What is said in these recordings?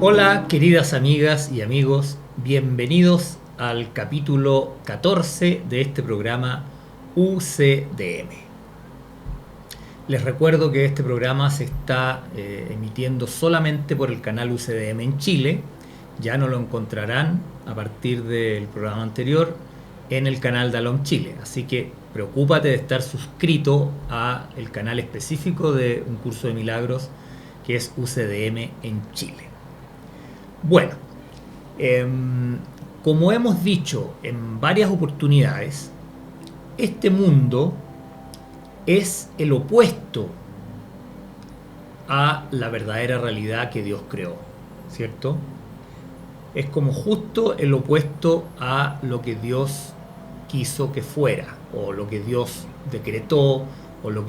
Hola queridas amigas y amigos, bienvenidos al capítulo 14 de este programa UCDM. Les recuerdo que este programa se está emitiendo solamente por el canal UCDM en Chile. Ya no lo encontrarán a partir del programa anterior en el canal de Alon Chile. Así que preocúpate de estar suscrito a el canal específico de Un Curso de Milagros que es UCDM en Chile. Bueno, como hemos dicho en varias oportunidades, este mundo es el opuesto a la verdadera realidad que Dios creó, ¿cierto? Es como justo el opuesto a lo que Dios quiso que fuera, o lo que Dios decretó, o lo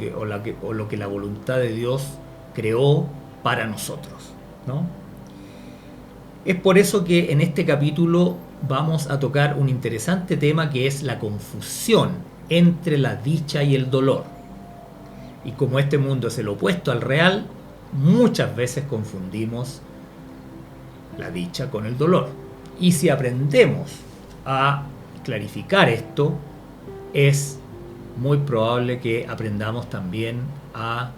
que la voluntad de Dios creó para nosotros, ¿no? Es por eso que en este capítulo vamos a tocar un interesante tema que es la confusión entre la dicha y el dolor. Y como este mundo es el opuesto al real, muchas veces confundimos la dicha con el dolor. Y si aprendemos a clarificar esto, es muy probable que aprendamos también a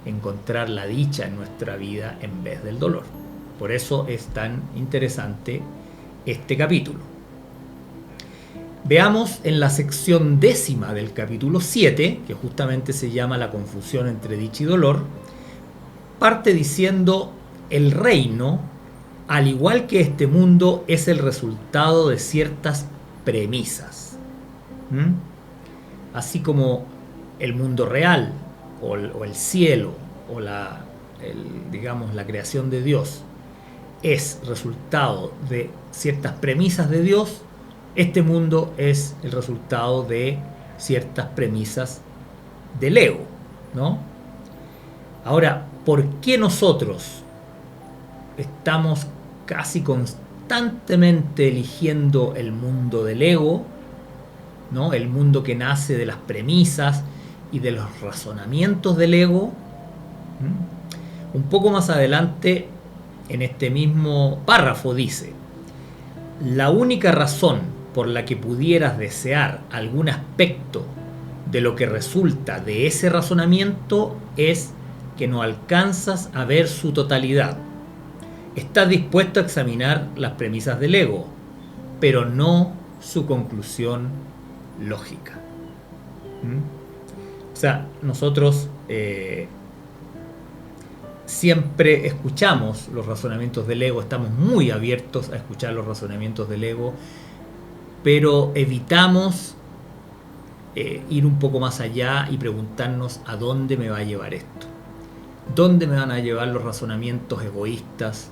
encontrar la dicha en nuestra vida en vez del dolor. Por eso es tan interesante este capítulo. Veamos en la sección 10ª del capítulo 7, que justamente se llama La confusión entre dicha y dolor, parte diciendo: el reino, al igual que este mundo, es el resultado de ciertas premisas. Así como el mundo real, o el cielo, o la creación de Dios, es resultado de ciertas premisas de Dios, este mundo es el resultado de ciertas premisas del ego, ¿no? Ahora, ¿por qué nosotros estamos casi constantemente eligiendo el mundo del ego, ¿no? El mundo que nace de las premisas y de los razonamientos del ego? Un poco más adelante, en este mismo párrafo dice: la única razón por la que pudieras desear algún aspecto de lo que resulta de ese razonamiento es que no alcanzas a ver su totalidad. Estás dispuesto a examinar las premisas del ego, pero no su conclusión lógica. O sea, nosotros siempre escuchamos los razonamientos del ego, estamos muy abiertos a escuchar los razonamientos del ego, pero evitamos ir un poco más allá y preguntarnos a dónde me va a llevar esto. ¿Dónde me van a llevar los razonamientos egoístas,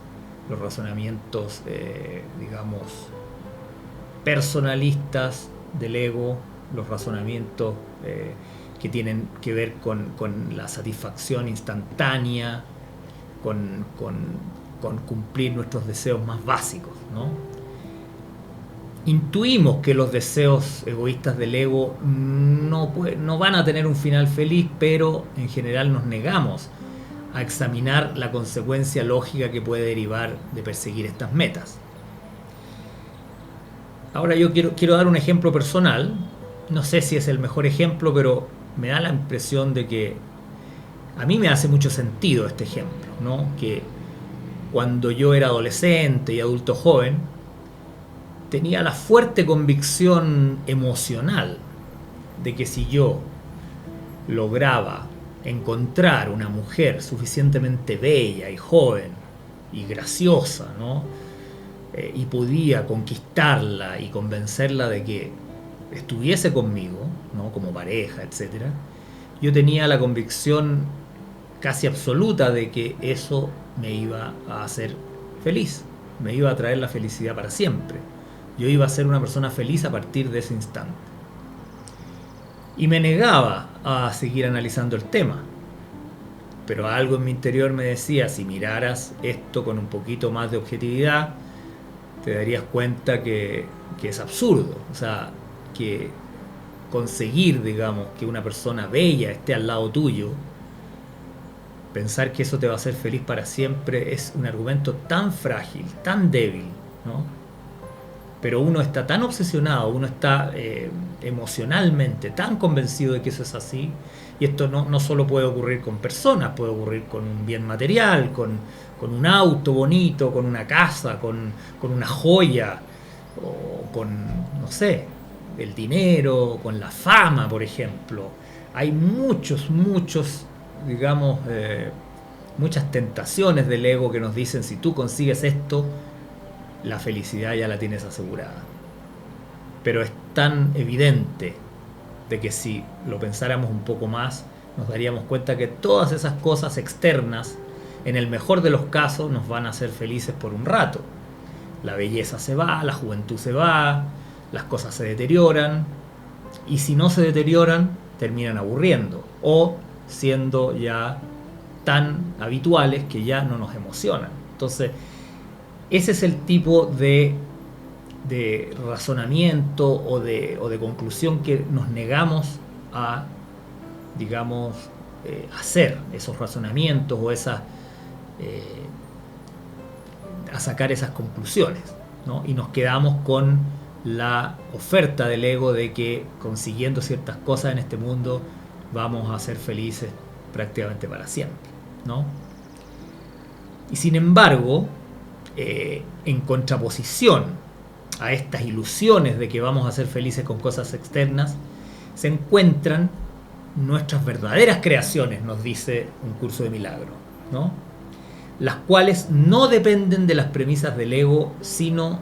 los razonamientos, personalistas del ego, los razonamientos que tienen que ver con la satisfacción instantánea, con cumplir nuestros deseos más básicos, ¿no? Intuimos que los deseos egoístas del ego no van a tener un final feliz, pero en general nos negamos a examinar la consecuencia lógica que puede derivar de perseguir estas metas. Ahora yo quiero dar un ejemplo personal. No sé si es el mejor ejemplo, pero me da la impresión de que a mí me hace mucho sentido este ejemplo, ¿no? Que cuando yo era adolescente y adulto joven, tenía la fuerte convicción emocional de que si yo lograba encontrar una mujer suficientemente bella y joven y graciosa, ¿no? Y podía conquistarla y convencerla de que estuviese conmigo, ¿no? Como pareja, etcétera, yo tenía la convicción casi absoluta de que eso me iba a hacer feliz, me iba a traer la felicidad para siempre. Yo iba a ser una persona feliz a partir de ese instante. Y me negaba a seguir analizando el tema. Pero algo en mi interior me decía: si miraras esto con un poquito más de objetividad, te darías cuenta que es absurdo. O sea, que conseguir, digamos, que una persona bella esté al lado tuyo pensar que eso te va a hacer feliz para siempre es un argumento tan frágil, tan débil, ¿no? Pero uno está tan obsesionado, uno está emocionalmente tan convencido de que eso es así, y esto no solo puede ocurrir con personas, puede ocurrir con un bien material, con un auto bonito, con una casa, con una joya, o con, no sé, el dinero, con la fama, por ejemplo. Hay muchos, digamos, muchas tentaciones del ego que nos dicen: si tú consigues esto, la felicidad ya la tienes asegurada. Pero es tan evidente de que si lo pensáramos un poco más, nos daríamos cuenta que todas esas cosas externas, en el mejor de los casos, nos van a hacer felices por un rato. La belleza se va, la juventud se va, las cosas se deterioran, y si no se deterioran, terminan aburriendo o siendo ya tan habituales que ya no nos emocionan. Entonces, ese es el tipo de razonamiento o de conclusión que nos negamos a, digamos, hacer esos razonamientos o a sacar esas conclusiones, ¿no? Y nos quedamos con la oferta del ego de que consiguiendo ciertas cosas en este mundo vamos a ser felices prácticamente para siempre, ¿no? Y sin embargo, en contraposición a estas ilusiones de que vamos a ser felices con cosas externas, se encuentran nuestras verdaderas creaciones, nos dice Un Curso de Milagro, ¿no? Las cuales no dependen de las premisas del ego, sino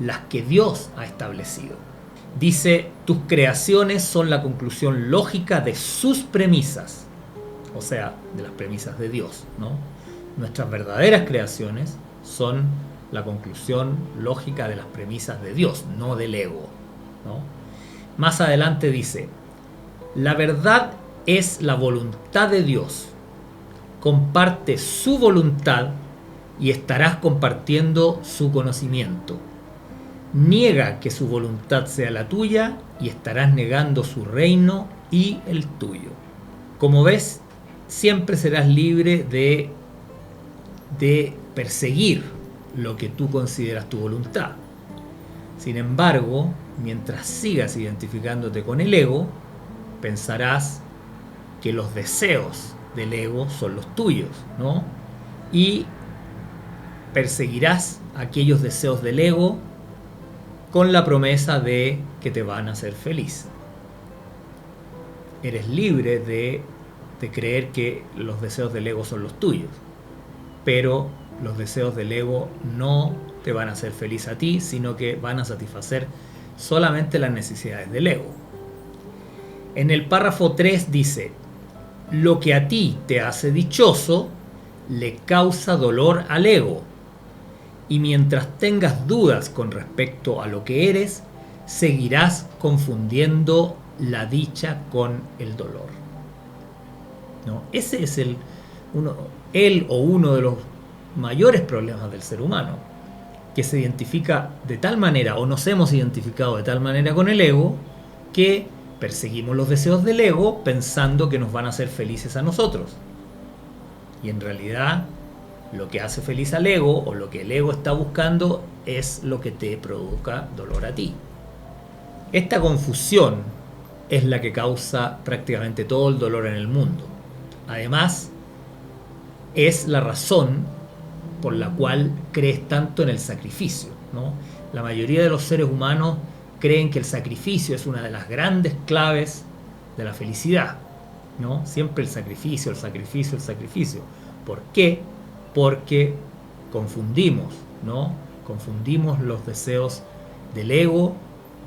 las que Dios ha establecido. Dice: tus creaciones son la conclusión lógica de sus premisas, o sea, de las premisas de Dios, ¿no? Nuestras verdaderas creaciones son la conclusión lógica de las premisas de Dios, no del ego, ¿no? Más adelante dice: la verdad es la voluntad de Dios. Comparte su voluntad y estarás compartiendo su conocimiento. Niega que su voluntad sea la tuya y estarás negando su reino y el tuyo. Como ves, siempre serás libre de perseguir lo que tú consideras tu voluntad. Sin embargo, mientras sigas identificándote con el ego, pensarás que los deseos del ego son los tuyos, ¿no? Y perseguirás aquellos deseos del ego con la promesa de que te van a hacer feliz. Eres libre de creer que los deseos del ego son los tuyos, pero los deseos del ego no te van a hacer feliz a ti, sino que van a satisfacer solamente las necesidades del ego. En el párrafo 3 dice: lo que a ti te hace dichoso le causa dolor al ego, y mientras tengas dudas con respecto a lo que eres, seguirás confundiendo la dicha con el dolor, ¿no? Ese es uno de los mayores problemas del ser humano, que se identifica de tal manera, o nos hemos identificado de tal manera con el ego, que perseguimos los deseos del ego pensando que nos van a hacer felices a nosotros. Y en realidad, lo que hace feliz al ego, o lo que el ego está buscando, es lo que te provoca dolor a ti. Esta confusión es la que causa prácticamente todo el dolor en el mundo. Además, es la razón por la cual crees tanto en el sacrificio, ¿no? La mayoría de los seres humanos creen que el sacrificio es una de las grandes claves de la felicidad, ¿no? Siempre el sacrificio, el sacrificio, el sacrificio. ¿Por qué? Porque confundimos, ¿no? Confundimos los deseos del ego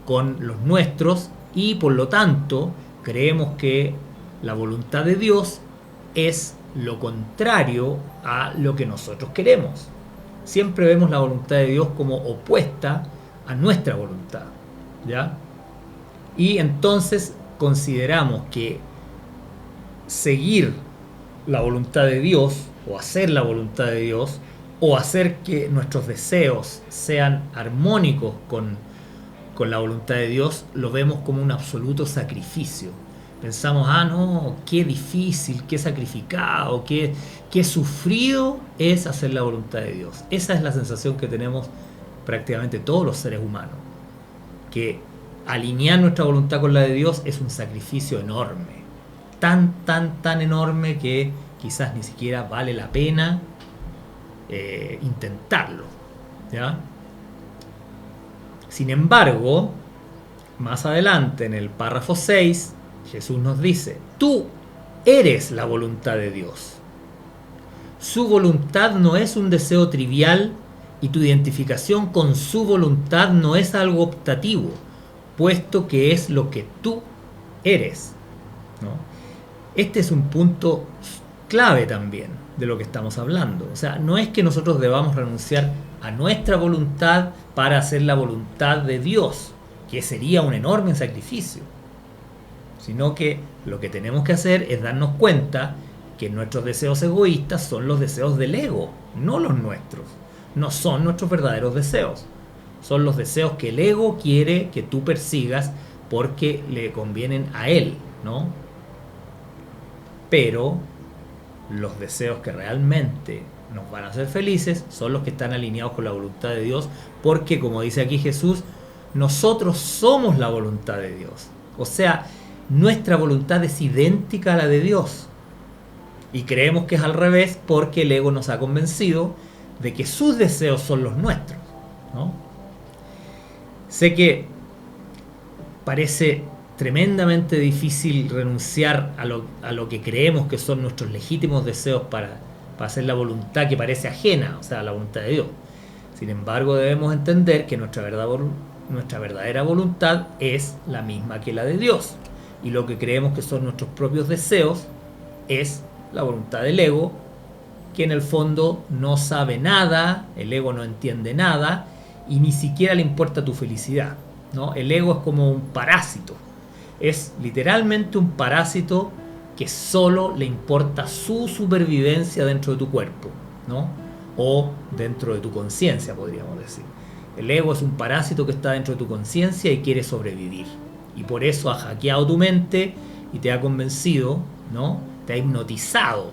con los nuestros, y por lo tanto creemos que la voluntad de Dios es lo contrario a lo que nosotros queremos. Siempre vemos la voluntad de Dios como opuesta a nuestra voluntad, ¿ya? Y entonces consideramos que seguir la voluntad de Dios, o hacer la voluntad de Dios, o hacer que nuestros deseos sean armónicos con la voluntad de Dios, lo vemos como un absoluto sacrificio. Pensamos, no, qué difícil, qué sacrificado, qué sufrido es hacer la voluntad de Dios. Esa es la sensación que tenemos prácticamente todos los seres humanos, que alinear nuestra voluntad con la de Dios es un sacrificio enorme, tan enorme que quizás ni siquiera vale la pena intentarlo, ¿ya? Sin embargo, más adelante en el párrafo 6, Jesús nos dice: tú eres la voluntad de Dios. Su voluntad no es un deseo trivial y tu identificación con su voluntad no es algo optativo, puesto que es lo que tú eres, ¿no? Este es un punto clave también de lo que estamos hablando. O sea, no es que nosotros debamos renunciar a nuestra voluntad para hacer la voluntad de Dios, que sería un enorme sacrificio, sino que lo que tenemos que hacer es darnos cuenta que nuestros deseos egoístas son los deseos del ego, no los nuestros. No son nuestros verdaderos deseos. Son los deseos que el ego quiere que tú persigas porque le convienen a él, ¿no? Pero los deseos que realmente nos van a hacer felices son los que están alineados con la voluntad de Dios, porque, como dice aquí Jesús, nosotros somos la voluntad de Dios. O sea, nuestra voluntad es idéntica a la de Dios. Y creemos que es al revés porque el ego nos ha convencido de que sus deseos son los nuestros, ¿no? Sé que parece tremendamente difícil renunciar a lo que creemos que son nuestros legítimos deseos para hacer la voluntad que parece ajena, o sea, la voluntad de Dios. Sin embargo, debemos entender que nuestra verdadera voluntad es la misma que la de Dios. Y lo que creemos que son nuestros propios deseos es la voluntad del ego, que en el fondo no sabe nada, el ego no entiende nada y ni siquiera le importa tu felicidad, ¿no? El ego es como un parásito, es literalmente un parásito que solo le importa su supervivencia dentro de tu cuerpo, ¿no? O dentro de tu conciencia, podríamos decir. El ego es un parásito que está dentro de tu conciencia y quiere sobrevivir. Y por eso ha hackeado tu mente y te ha convencido, ¿no? Te ha hipnotizado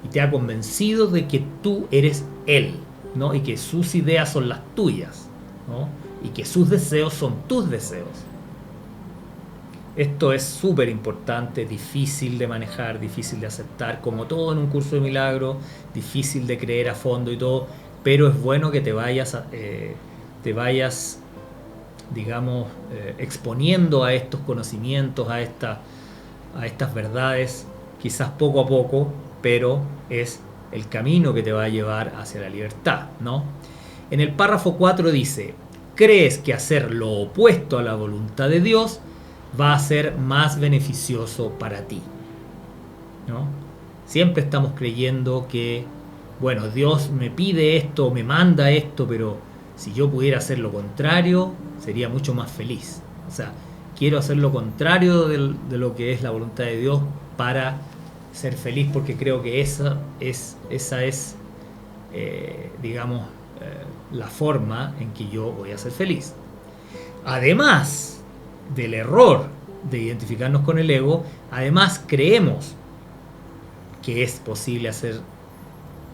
y te ha convencido de que tú eres él, ¿no? Y que sus ideas son las tuyas, ¿no? Y que sus deseos son tus deseos. Esto es súper importante, difícil de manejar, difícil de aceptar, como todo en un curso de milagro, difícil de creer a fondo y todo, pero es bueno que te vayas digamos, exponiendo a estos conocimientos, a estas verdades, quizás poco a poco, pero es el camino que te va a llevar hacia la libertad, ¿no? En el párrafo 4 dice: ¿crees que hacer lo opuesto a la voluntad de Dios va a ser más beneficioso para ti? ¿No? Siempre estamos creyendo que, bueno, Dios me pide esto, me manda esto, pero si yo pudiera hacer lo contrario, sería mucho más feliz. O sea, quiero hacer lo contrario de lo que es la voluntad de Dios para ser feliz, porque creo que esa es digamos, la forma en que yo voy a ser feliz. Además del error de identificarnos con el ego, además creemos que es posible hacer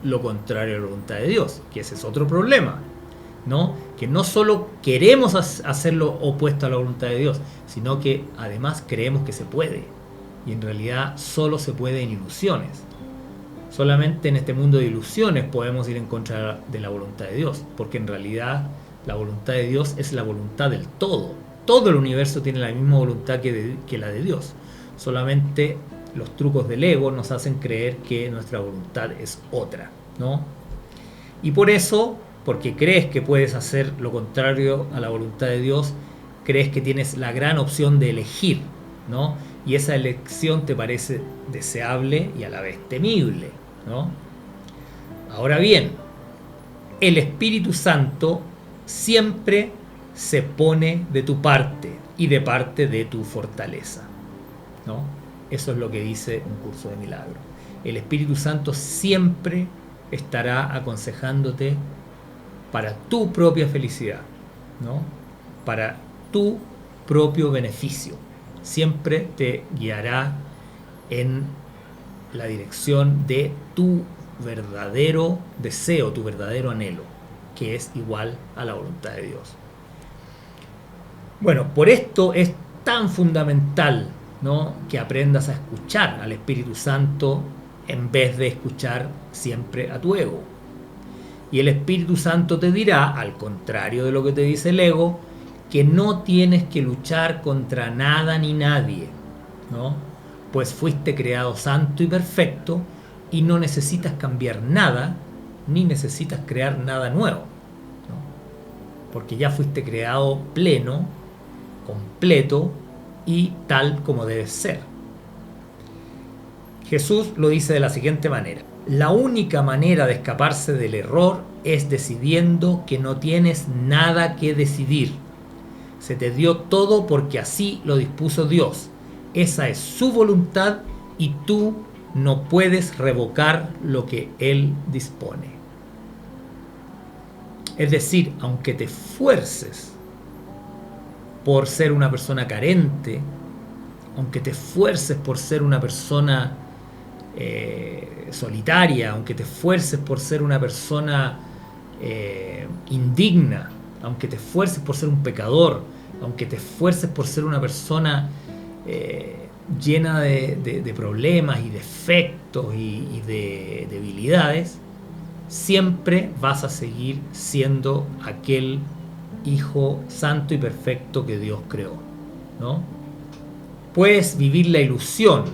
lo contrario a la voluntad de Dios, que ese es otro problema, ¿no? Que no solo queremos hacer lo opuesto a la voluntad de Dios, sino que además creemos que se puede. Y en realidad solo se puede en ilusiones. Solamente en este mundo de ilusiones podemos ir en contra de la voluntad de Dios, porque en realidad la voluntad de Dios es la voluntad del todo. Todo el universo tiene la misma voluntad que la de Dios. Solamente los trucos del ego nos hacen creer que nuestra voluntad es otra, ¿no? Y por eso, porque crees que puedes hacer lo contrario a la voluntad de Dios, crees que tienes la gran opción de elegir, ¿no? Y esa elección te parece deseable y a la vez temible, ¿no? Ahora bien, el Espíritu Santo siempre se pone de tu parte y de parte de tu fortaleza, ¿no? Eso es lo que dice un curso de milagro. El Espíritu Santo siempre estará aconsejándote para tu propia felicidad, ¿no? Para tu propio beneficio. siempre te guiará en la dirección de tu verdadero deseo, tu verdadero anhelo, que es igual a la voluntad de Dios. Bueno, por esto es tan fundamental, ¿no?, que aprendas a escuchar al Espíritu Santo en vez de escuchar siempre a tu ego. Y el Espíritu Santo te dirá, al contrario de lo que te dice el ego, que no tienes que luchar contra nada ni nadie, ¿no? Pues fuiste creado santo y perfecto y no necesitas cambiar nada, ni necesitas crear nada nuevo, ¿no? Porque ya fuiste creado pleno, completo y tal como debes ser. Jesús lo dice de la siguiente manera: la única manera de escaparse del error es decidiendo que no tienes nada que decidir. Se te dio todo porque así lo dispuso Dios. Esa es su voluntad y tú no puedes revocar lo que Él dispone. Es decir, aunque te esfuerces por ser una persona carente, aunque te esfuerces por ser una persona solitaria, aunque te esfuerces por ser una persona indigna, aunque te esfuerces por ser un pecador, aunque te esfuerces por ser una persona llena de problemas y defectos y de debilidades, siempre vas a seguir siendo aquel hijo santo y perfecto que Dios creó, ¿no? Puedes vivir la ilusión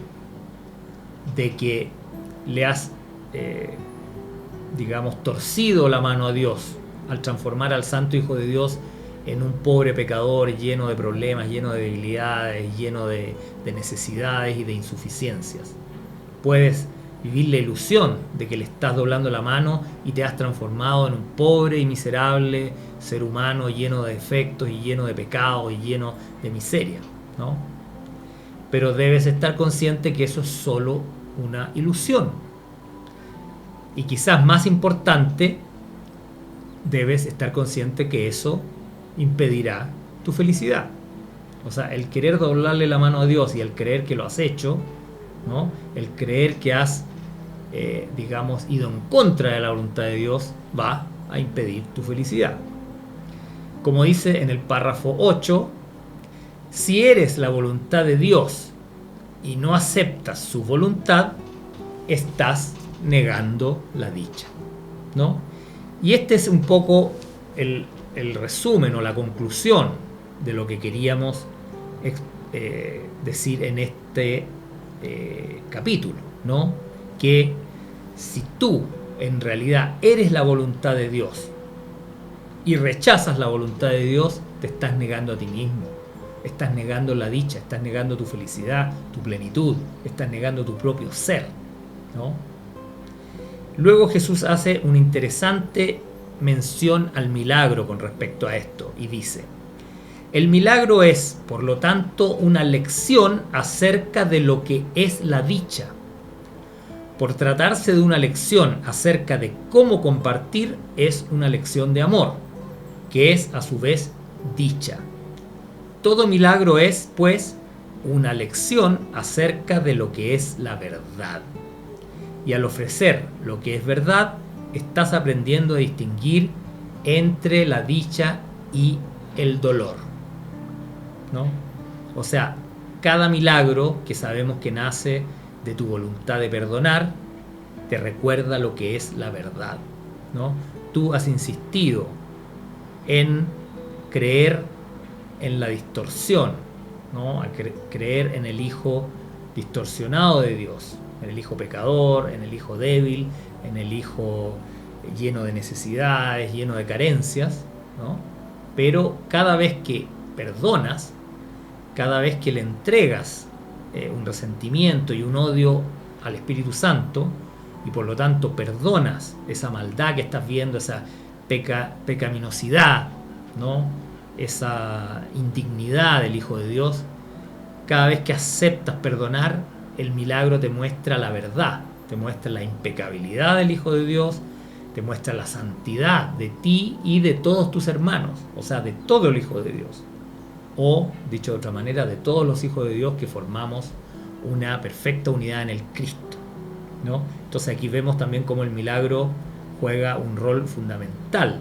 de que le has, torcido la mano a Dios al transformar al santo Hijo de Dios en un pobre pecador lleno de problemas, lleno de debilidades, lleno de necesidades y de insuficiencias. Puedes vivir la ilusión de que le estás doblando la mano y te has transformado en un pobre y miserable ser humano lleno de defectos y lleno de pecados y lleno de miseria, ¿no? Pero debes estar consciente que eso es solo una ilusión. Y quizás más importante, debes estar consciente que eso impedirá tu felicidad. O sea, el querer doblarle la mano a Dios y el creer que lo has hecho, ¿no?, el creer que has ido en contra de la voluntad de Dios, va a impedir tu felicidad. Como dice en el párrafo 8, si eres la voluntad de Dios y no aceptas su voluntad, estás negando la dicha, ¿no? Y este es un poco el resumen o la conclusión de lo que queríamos decir en este capítulo, ¿no? Que si tú en realidad eres la voluntad de Dios y rechazas la voluntad de Dios, te estás negando a ti mismo, estás negando la dicha, estás negando tu felicidad, tu plenitud, estás negando tu propio ser, ¿no? Luego Jesús hace una interesante mención al milagro con respecto a esto y dice: el milagro es, por lo tanto, una lección acerca de lo que es la dicha. Por tratarse de una lección acerca de cómo compartir, es una lección de amor, que es a su vez dicha. Todo milagro es, pues, una lección acerca de lo que es la verdad. Y al ofrecer lo que es verdad, estás aprendiendo a distinguir entre la dicha y el dolor, ¿no? O sea, cada milagro que sabemos que nace de tu voluntad de perdonar, te recuerda lo que es la verdad, ¿no? Tú has insistido en creer en la distorsión, ¿no? A creer en el hijo distorsionado de Dios, en el hijo pecador, en el hijo débil, en el hijo lleno de necesidades, lleno de carencias, ¿no? Pero cada vez que perdonas, cada vez que le entregas un resentimiento y un odio al Espíritu Santo, y por lo tanto perdonas esa maldad que estás viendo, esa pecaminosidad, ¿no?, esa indignidad del Hijo de Dios, cada vez que aceptas perdonar, el milagro te muestra la verdad, te muestra la impecabilidad del Hijo de Dios, te muestra la santidad de ti y de todos tus hermanos, o sea, de todo el Hijo de Dios. o, dicho de otra manera, de todos los hijos de Dios que formamos una perfecta unidad en el Cristo, ¿no? Entonces aquí vemos también cómo el milagro juega un rol fundamental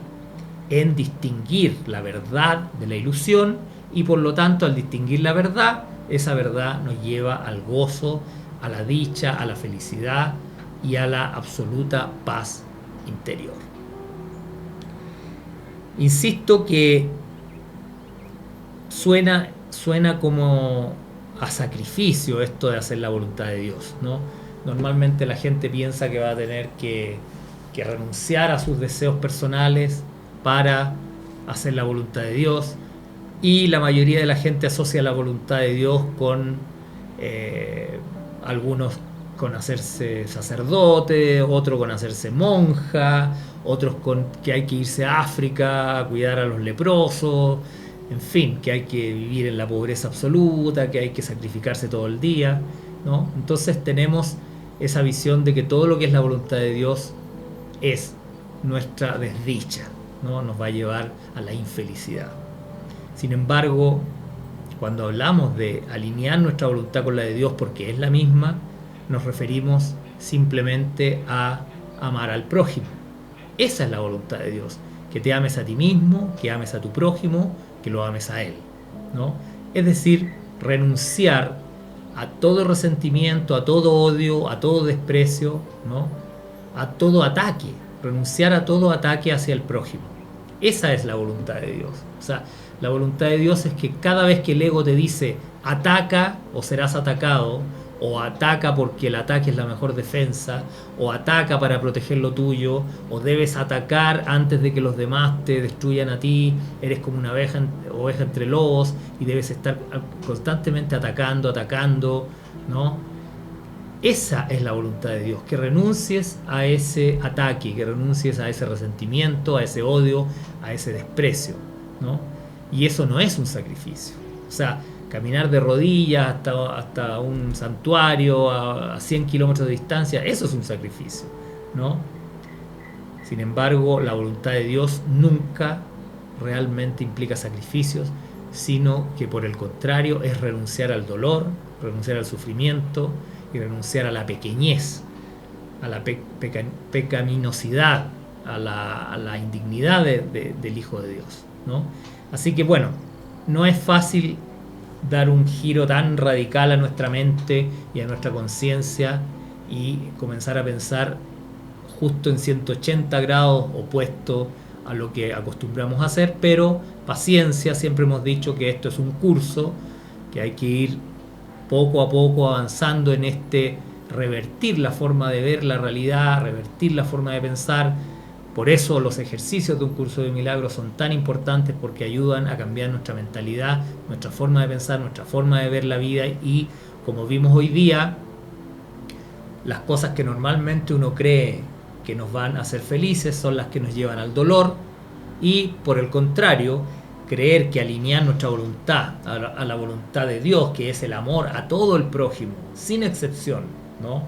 en distinguir la verdad de la ilusión, y por lo tanto, al distinguir la verdad, esa verdad nos lleva al gozo, a la dicha, a la felicidad y a la absoluta paz interior. Insisto que suena como a sacrificio esto de hacer la voluntad de Dios, ¿no? Normalmente la gente piensa que va a tener que renunciar a sus deseos personales para hacer la voluntad de Dios, y la mayoría de la gente asocia la voluntad de Dios con algunos con hacerse sacerdote, otros con hacerse monja, otros con que hay que irse a África a cuidar a los leprosos, en fin, que hay que vivir en la pobreza absoluta, que hay que sacrificarse todo el día, ¿no? Entonces tenemos esa visión de que todo lo que es la voluntad de Dios es nuestra desdicha, ¿no? Nos va a llevar a la infelicidad. Sin embargo, cuando hablamos de alinear nuestra voluntad con la de Dios porque es la misma, nos referimos simplemente a amar al prójimo. Esa es la voluntad de Dios, que te ames a ti mismo, que ames a tu prójimo, que lo ames a él, ¿no? Es decir, renunciar a todo resentimiento, a todo odio, a todo desprecio, ¿no? A todo ataque, renunciar a todo ataque hacia el prójimo. Esa es la voluntad de Dios. O sea, la voluntad de Dios es que cada vez que el ego te dice ataca o serás atacado, o ataca porque el ataque es la mejor defensa, o ataca para proteger lo tuyo, o debes atacar antes de que los demás te destruyan a ti, eres como una oveja entre lobos y debes estar constantemente atacando, ¿no? Esa es la voluntad de Dios, que renuncies a ese ataque, que renuncies a ese resentimiento, a ese odio, a ese desprecio, ¿no? Y eso no es un sacrificio. O sea, caminar de rodillas hasta un santuario a 100 kilómetros de distancia, eso es un sacrificio, ¿no? Sin embargo, la voluntad de Dios nunca realmente implica sacrificios, sino que por el contrario es renunciar al dolor, renunciar al sufrimiento y renunciar a la pequeñez, a la pecaminosidad, a la indignidad del Hijo de Dios, ¿no? Así que bueno, no es fácil dar un giro tan radical a nuestra mente y a nuestra conciencia y comenzar a pensar justo en 180 grados opuesto a lo que acostumbramos a hacer, pero paciencia, siempre hemos dicho que esto es un curso, que hay que ir poco a poco avanzando en revertir la forma de ver la realidad, revertir la forma de pensar. Por eso los ejercicios de un curso de milagros son tan importantes, porque ayudan a cambiar nuestra mentalidad, nuestra forma de pensar, nuestra forma de ver la vida, y como vimos hoy día, las cosas que normalmente uno cree que nos van a hacer felices son las que nos llevan al dolor, y por el contrario, creer que alinear nuestra voluntad a la voluntad de Dios, que es el amor a todo el prójimo, sin excepción, ¿no?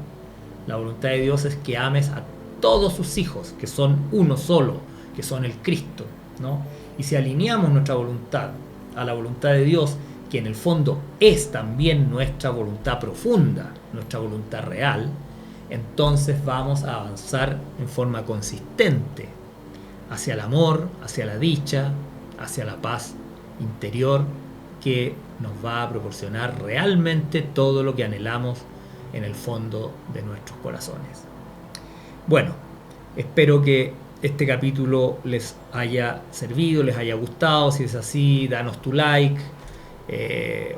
La voluntad de Dios es que ames a todos sus hijos, que son uno solo, que son el Cristo, ¿no? Y si alineamos nuestra voluntad a la voluntad de Dios, que en el fondo es también nuestra voluntad profunda, nuestra voluntad real, entonces vamos a avanzar en forma consistente hacia el amor, hacia la dicha, hacia la paz interior, que nos va a proporcionar realmente todo lo que anhelamos en el fondo de nuestros corazones. Bueno, espero que este capítulo les haya servido, les haya gustado. Si es así, danos tu like.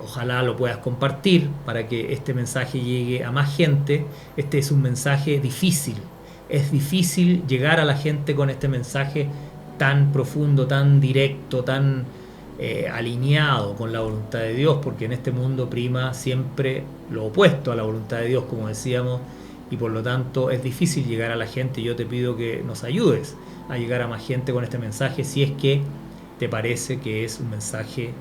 Ojalá lo puedas compartir para que este mensaje llegue a más gente. Este es un mensaje difícil. Es difícil llegar a la gente con este mensaje tan profundo, tan directo, tan alineado con la voluntad de Dios, porque en este mundo prima siempre lo opuesto a la voluntad de Dios, como decíamos, y por lo tanto es difícil llegar a la gente. Yo te pido que nos ayudes a llegar a más gente con este mensaje, si es que te parece que es un mensaje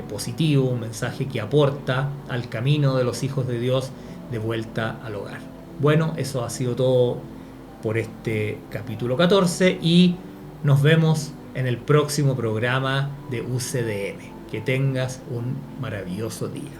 positivo, un mensaje que aporta al camino de los hijos de Dios de vuelta al hogar. Bueno, eso ha sido todo por este capítulo 14 y nos vemos en el próximo programa de UCDM. Que tengas un maravilloso día.